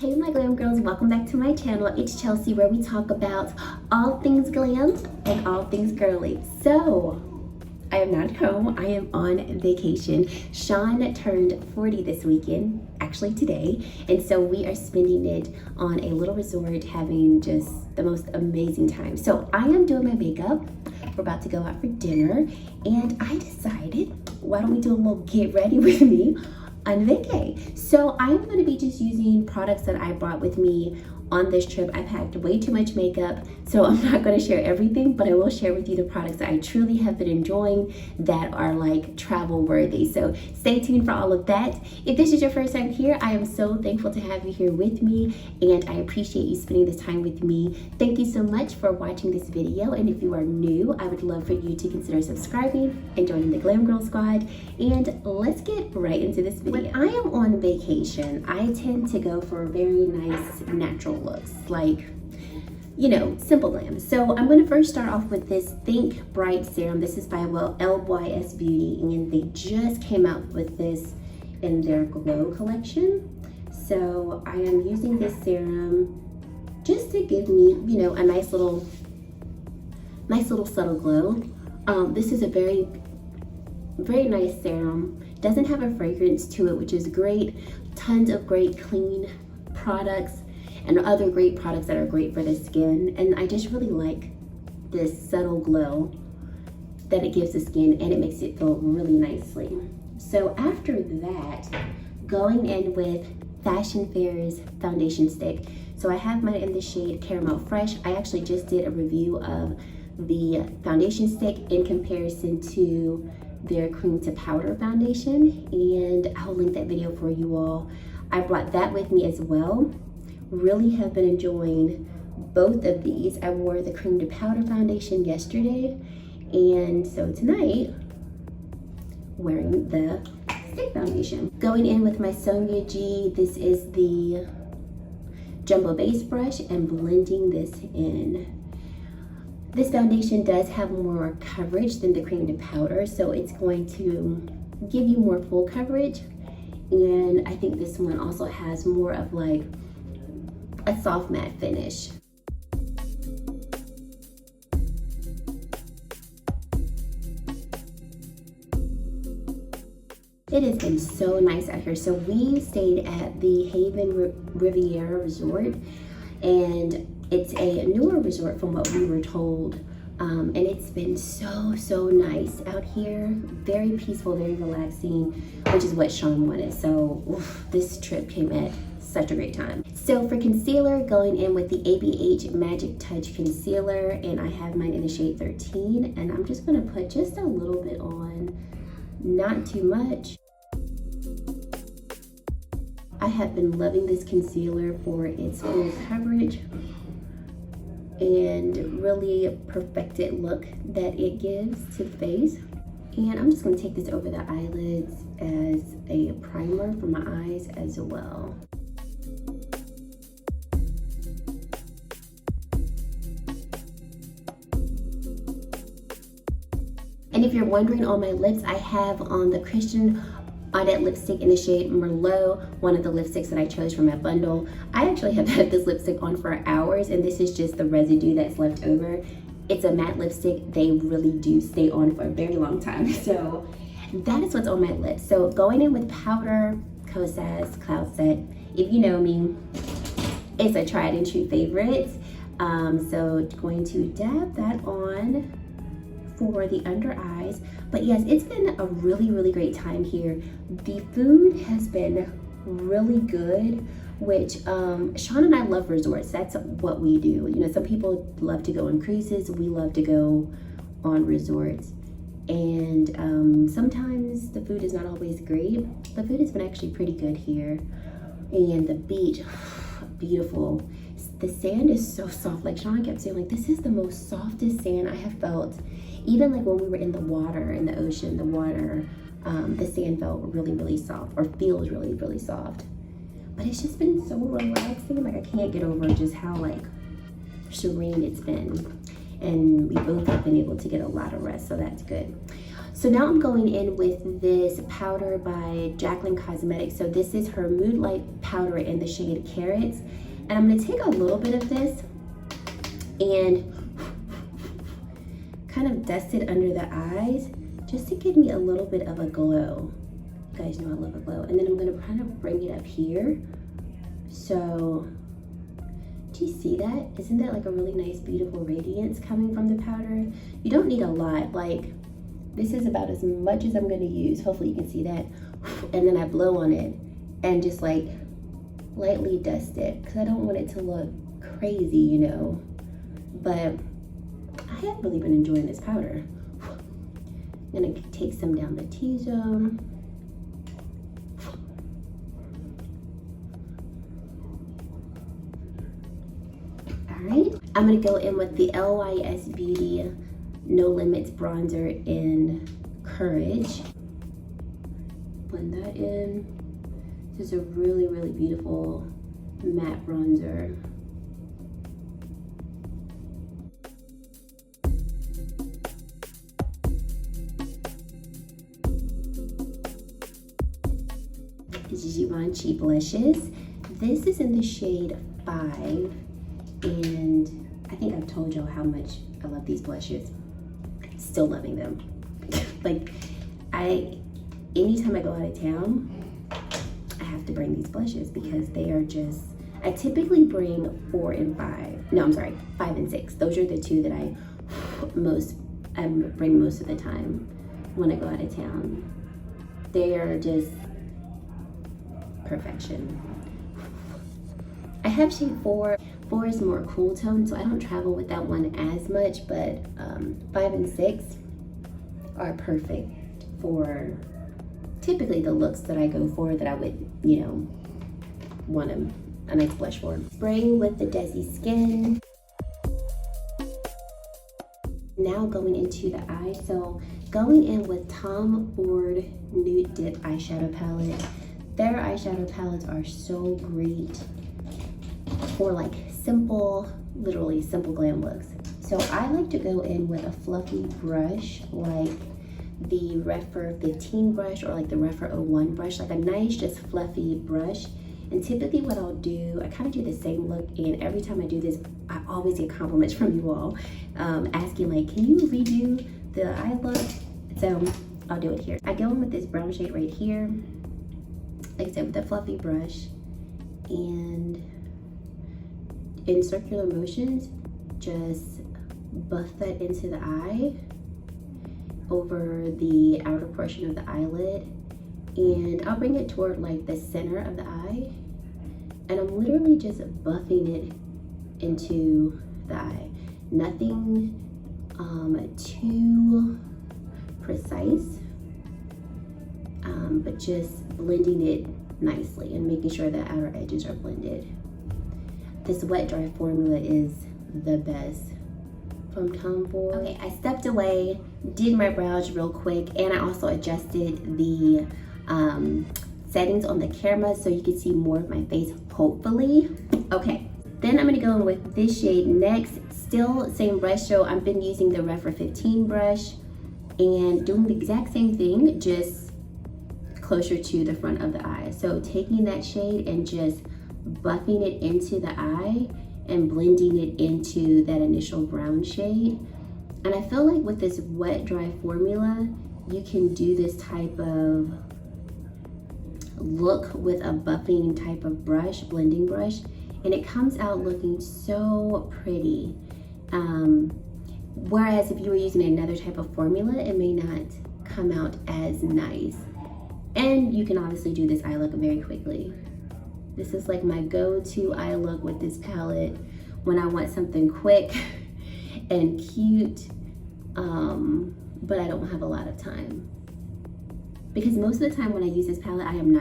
Hey my glam girls, welcome back to my channel. It's Chelsea, where we talk about all things glam and all things girly. So I am not home, I am on vacation. Sean turned 40 this weekend, actually today, and so we are spending it on a little resort, having just the most amazing time. So I am doing my makeup. We're about to go out for dinner, and I decided, why don't we do a little get ready with me on vacay. So I'm going to be just using products that I brought with me on this trip. I packed way too much makeup, so I'm not going to share everything, but I will share with you the products that I truly have been enjoying that are like travel worthy. So stay tuned for all of that. If this is your first time here, I am so thankful to have you here with me, and I appreciate you spending this time with me. Thank you so much for watching this video, and if you are new, I would love for you to consider subscribing and joining the Glam Girl Squad. And let's get right into this video. When I am on vacation, I tend to go for very nice natural looks, like, you know, simple glam. So I'm going to first start off with this Think Bright serum. This is by LYS Beauty, and they just came out with this in their Glow collection. So I am using this serum just to give me, you know, a nice little subtle glow. This is a very nice serum. Doesn't have a fragrance to it, which is great. Tons of great clean products and other great products that are great for the skin, and I just really like this subtle glow that it gives the skin, and it makes it feel really nicely. So after that, going in with Fashion Fair's foundation stick. So I have mine in the shade Caramel Fresh. I actually just did a review of the foundation stick in comparison to their cream to powder foundation, and I'll link that video for you all. I brought that with me as well. Really have been enjoying both of these. I wore the cream to powder foundation yesterday, and so tonight wearing the stick foundation. Going in with my Sonia G, this is the jumbo base brush, and blending this in. This foundation does have more coverage than the cream to powder, so it's going to give you more full coverage, and I think this one also has more of like a soft matte finish. It has been so nice out here. So we stayed at the Haven Riviera Resort, and it's a newer resort from what we were told, and it's been so nice out here. Very peaceful, very relaxing, which is what Sean wanted. So this trip came at such a great time. So for concealer, going in with the ABH Magic Touch Concealer, and I have mine in the shade 13, and I'm just gonna put just a little bit on, not too much. I have been loving this concealer for its full coverage and really perfected look that it gives to the face. And I'm just gonna take this over the eyelids as a primer for my eyes as well. And if you're wondering on my lips, I have on the Christian Audette lipstick in the shade Merlot, one of the lipsticks that I chose from my bundle. I actually have had this lipstick on for hours, and this is just the residue that's left over. It's a matte lipstick. They really do stay on for a very long time. So that is what's on my lips. So going in with powder, Kosas Cloud Set. If you know me, it's a tried and true favorite. So going to dab that on for the under eyes. But yes, it's been a really great time here. The food has been really good, which Sean and I love resorts. That's what we do. You know, some people love to go on cruises. We love to go on resorts, and sometimes the food is not always great. The food has been actually pretty good here, and the beach, beautiful. The sand is so soft. Like Sean kept saying, like, this is the most softest sand I have felt. Even like when we were in the water, in the ocean, the water, the sand felt really soft, or feels really soft. But it's just been so relaxing. Like, I can't get over just how like serene it's been. And we both have been able to get a lot of rest, so that's good. So now I'm going in with this powder by Jaclyn Cosmetics. So this is her Moonlight powder in the shade Carrots. And I'm gonna take a little bit of this and kind of dust it under the eyes just to give me a little bit of a glow. You guys know I love a glow. And then I'm gonna kind of bring it up here. So, do you see that? Isn't that like a really nice, beautiful radiance coming from the powder? You don't need a lot. Like, this is about as much as I'm gonna use. Hopefully you can see that. And then I blow on it and just like lightly dust it because I don't want it to look crazy, you know. But I have really been enjoying this powder. I'm gonna take some down the T-zone. Alright, I'm gonna go in with the LYS Beauty No Limits bronzer in Courage. Blend that in. This is a really, really beautiful matte bronzer. Givenchy blushes. This is in the shade 5, and I think I've told y'all how much I love these blushes. Still loving them. Like, anytime I go out of town, I have to bring these blushes because they are just, I typically bring 4 and 5. No, I'm sorry, 5 and 6. Those are the two that I bring most of the time when I go out of town. They are just perfection. I have shade 4. 4 is more cool tone, so I don't travel with that one as much, but 5 and 6 are perfect for typically the looks that I go for, that I would, you know, want a nice blush for. Spraying with the Desi Skin. Now going into the eye, so going in with Tom Ford Nude Dip eyeshadow palette. Their eyeshadow palettes are so great for like simple, literally simple glam looks. So I like to go in with a fluffy brush like the Rephr 15 brush or like the Rephr 01 brush, like a nice just fluffy brush. And typically what I'll do, I kind of do the same look, and every time I do this, I always get compliments from you all asking like, can you redo the eye look? So I'll do it here. I go in with this brown shade right here, like I said, with a fluffy brush, and in circular motions, just buff that into the eye over the outer portion of the eyelid, and I'll bring it toward like the center of the eye, and I'm literally just buffing it into the eye. Nothing too precise, but just blending it nicely and making sure the outer edges are blended. This wet dry formula is the best from Tom Ford. Okay, I stepped away, did my brows real quick, and I also adjusted the settings on the camera so you can see more of my face, hopefully. Okay, then I'm gonna go in with this shade next. Still same brush, so I've been using the Rephr 15 brush and doing the exact same thing, just closer to the front of the eye. So taking that shade and just buffing it into the eye and blending it into that initial brown shade. And I feel like with this wet dry formula, you can do this type of look with a buffing type of brush, blending brush, and it comes out looking so pretty. Whereas if you were using another type of formula, it may not come out as nice. And you can obviously do this eye look very quickly. This is like my go-to eye look with this palette when I want something quick and cute, but I don't have a lot of time. Because most of the time when I use this palette, I'm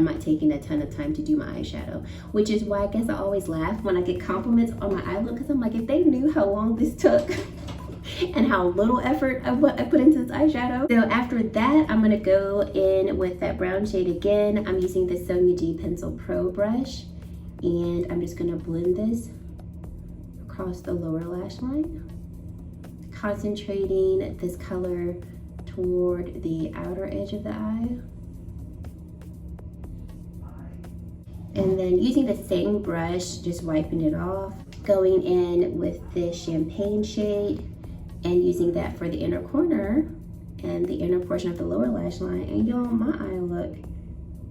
not taking a ton of time to do my eyeshadow, which is why I guess I always laugh when I get compliments on my eye look, because I'm like, if they knew how long this took and how little effort I put into this eyeshadow. So after that, I'm gonna go in with that brown shade again. I'm using the Sonia G Pencil Pro brush, and I'm just gonna blend this across the lower lash line, concentrating this color toward the outer edge of the eye. And then using the same brush, just wiping it off, going in with this champagne shade and using that for the inner corner and the inner portion of the lower lash line. And y'all, my eye look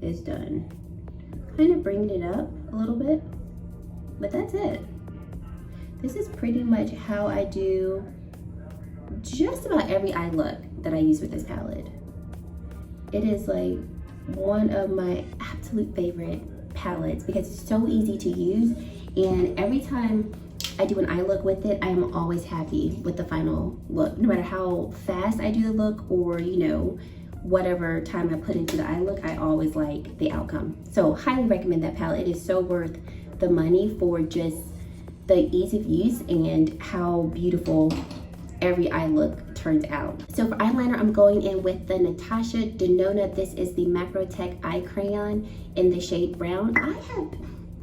is done. Kind of bringing it up a little bit, but that's it. This is pretty much how I do just about every eye look that I use with this palette. It is like one of my absolute favorite palettes because it's so easy to use, and every time I do an eye look with it, I am always happy with the final look. No matter how fast I do the look, or you know, whatever time I put into the eye look, I always like the outcome. So highly recommend that palette. It is so worth the money for just the ease of use and how beautiful every eye look turns out. So for eyeliner, I'm going in with the Natasha Denona. This is the Macrotech eye crayon in the shade brown.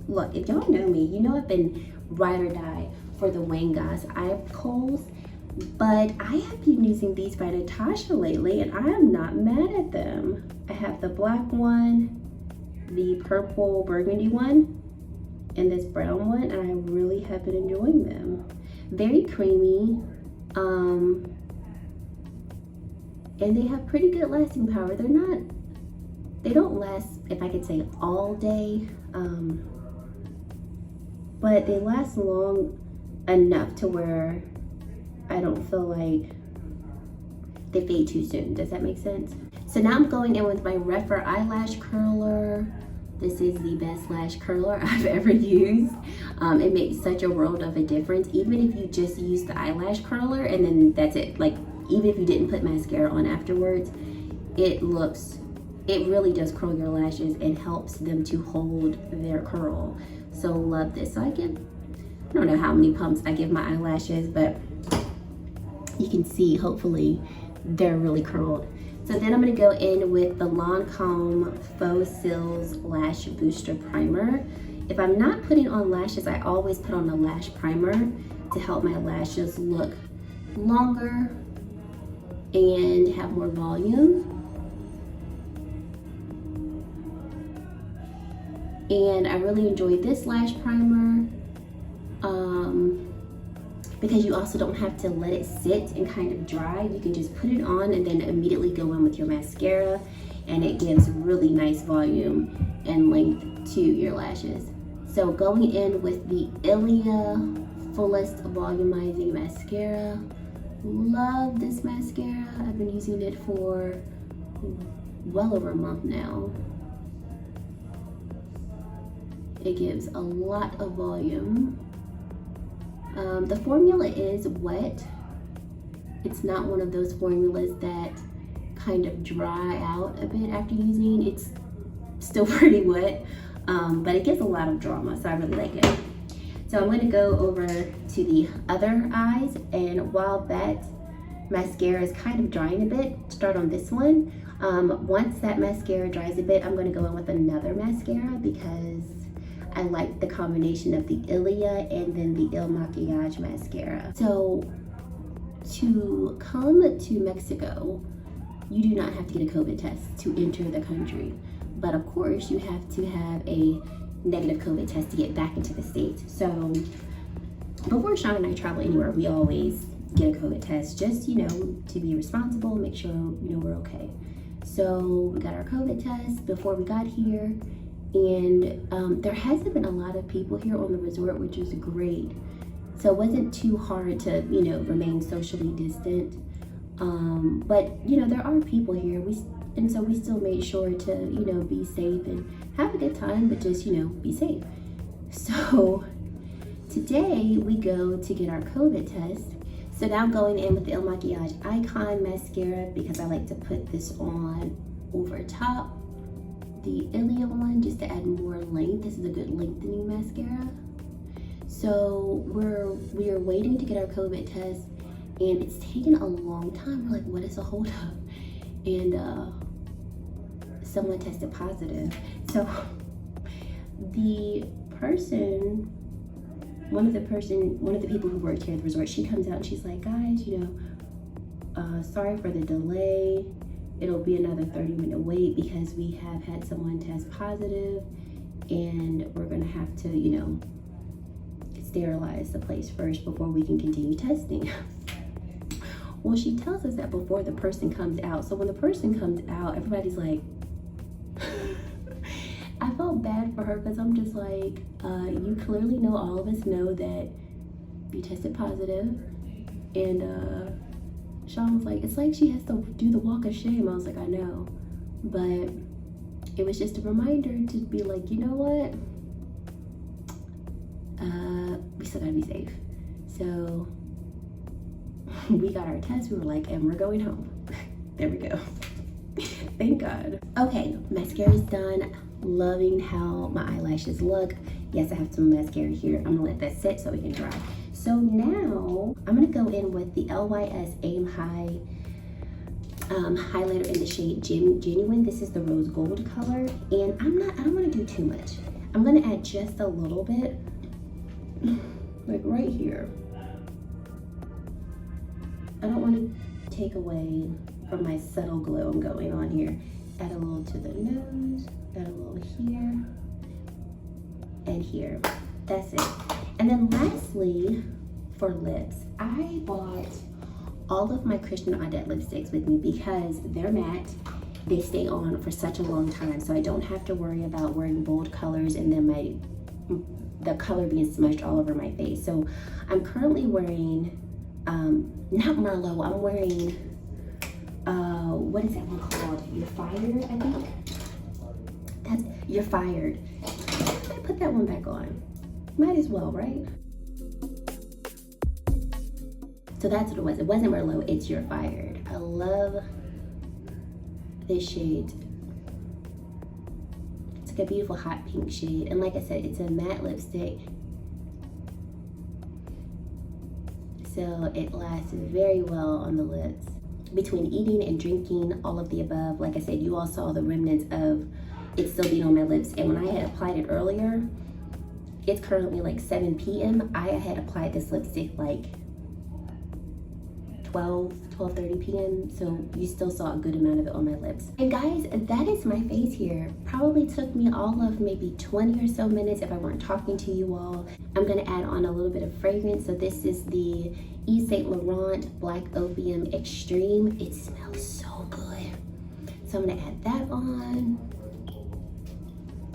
Look, if y'all know me, you know I've been ride or die for the Wangas eye koals, but I have been using these by Natasha lately and I am not mad at them. I have the black one, the purple burgundy one, and this brown one, and I really have been enjoying them. Very creamy, and they have pretty good lasting power. They don't last, if I could say, all day, but they last long enough to where I don't feel like they fade too soon. Does that make sense? So now I'm going in with my Rephr eyelash curler. This is the best lash curler I've ever used. It makes such a world of a difference. Even if you just use the eyelash curler and then that's it. Like, even if you didn't put mascara on afterwards, it really does curl your lashes and helps them to hold their curl. So love this. So I don't know how many pumps I give my eyelashes, but you can see, hopefully, they're really curled. So then I'm gonna go in with the Lancome Faux Cils Lash Booster Primer. If I'm not putting on lashes, I always put on a lash primer to help my lashes look longer and have more volume. And I really enjoy this lash primer because you also don't have to let it sit and kind of dry. You can just put it on and then immediately go in with your mascara, and it gives really nice volume and length to your lashes. So going in with the Ilia Fullest Volumizing Mascara. Love this mascara. I've been using it for well over a month now. It gives a lot of volume. The formula is wet. It's not one of those formulas that kind of dry out a bit after using. It's still pretty wet, but it gives a lot of drama, so I really like it. So I'm gonna go over to the other eyes, and while that mascara is kind of drying a bit, start on this one. Once that mascara dries a bit, I'm gonna go in with another mascara because I like the combination of the Ilia and then the Il Makiage mascara. So to come to Mexico, you do not have to get a COVID test to enter the country. But of course, you have to have a negative COVID test to get back into the States. So before Sean and I travel anywhere, we always get a COVID test just, you know, to be responsible, make sure, you know, we're okay. So we got our COVID test before we got here. And there hasn't been a lot of people here on the resort, which is great. So it wasn't too hard to, you know, remain socially distant. But, you know, there are people here. And so we still made sure to, you know, be safe and have a good time, but just, you know, be safe. So today we go to get our COVID test. So now I'm going in with the Il Makiage Icon Mascara because I like to put this on over top the Ilia one just to add more length. This is a good lengthening mascara. So we are waiting to get our COVID test, and it's taken a long time. We're like, what is the hold up? And someone tested positive. So one of the people who worked here at the resort, she comes out and she's like, guys, you know, sorry for the delay. It'll be another 30-minute wait because we have had someone test positive, and we're gonna have to, you know, sterilize the place first before we can continue testing. Well, she tells us that before the person comes out. So when the person comes out, everybody's like, I felt bad for her because I'm just like, you clearly know, all of us know that you tested positive. And Sean was like, it's like she has to do the walk of shame. I was like, I know. But it was just a reminder to be like, you know what? We still gotta be safe. So we got our test, we were like, and we're going home. There we go. Thank God. Okay, mascara is done. Loving how my eyelashes look. Yes, I have some mascara here. I'm gonna let that sit so it can dry. So now I'm gonna go in with the LYS Aim High highlighter in the shade Genuine. This is the rose gold color, and I don't want to do too much. I'm gonna add just a little bit, like right here. I don't want to take away from my subtle glow I'm going on here. Add a little to the nose, add a little here, and here. That's it. And then lastly, for lips, I bought all of my Christian Audet lipsticks with me because they're matte. They stay on for such a long time, so I don't have to worry about wearing bold colors and then the color being smudged all over my face. So I'm currently wearing, not Merlot, I'm wearing, what is that one called? You're Fired, I think? That's You're Fired. Why did I put that one back on? Might as well, right? So that's what it was. It wasn't Merlot, it's You're Fired. I love this shade. It's like a beautiful hot pink shade. And like I said, it's a matte lipstick. So it lasts very well on the lips. Between eating and drinking, all of the above, like I said, you all saw the remnants of it still being on my lips. And when I had applied it earlier, it's currently like 7 p.m. I had applied this lipstick like 12:30 p.m. So you still saw a good amount of it on my lips. And guys, that is my face here. Probably took me all of maybe 20 or so minutes if I weren't talking to you all. I'm gonna add on a little bit of fragrance. So this is the Yves Saint Laurent Black Opium Extreme. It smells so good. So I'm gonna add that on.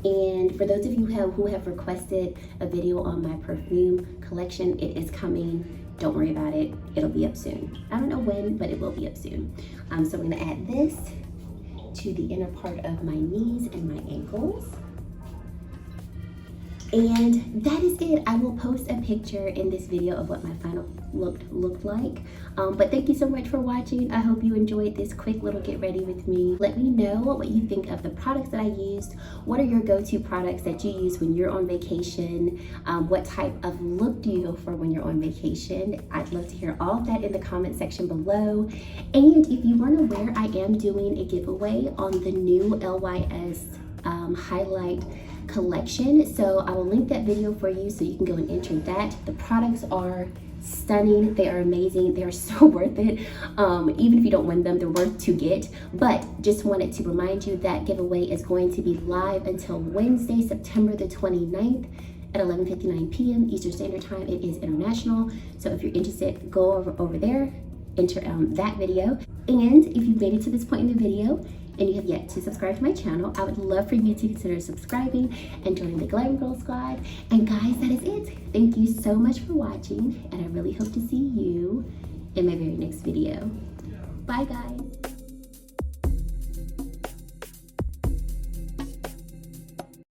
And for those of you who have requested a video on my perfume collection, it is coming. Don't worry about it, it'll be up soon. I don't know when, but it will be up soon. So I'm gonna add this to the inner part of my knees and my ankles. And that is it. I will post a picture in this video of what my final look looked like. But thank you so much for watching. I hope you enjoyed this quick little get ready with me. Let me know what you think of the products that I used. What are your go-to products that you use when you're on vacation? What type of look do you go for when you're on vacation? I'd love to hear all of that in the comment section below. And if you weren't aware, I am doing a giveaway on the new LYS highlight collection. So I will link that video for you so you can go and enter that. The products are stunning. They are amazing. They are so worth it. Even if you don't win them, they're worth to get. But just wanted to remind you that giveaway is going to be live until Wednesday, September the 29th at 11:59 p.m. Eastern Standard Time. It is international. So if you're interested, go over there, enter that video. And if you've made it to this point in the video and you have yet to subscribe to my channel, I would love for you to consider subscribing and joining the Glam Girl Squad. And guys, that is it. Thank you so much for watching, and I really hope to see you in my very next video. Bye guys.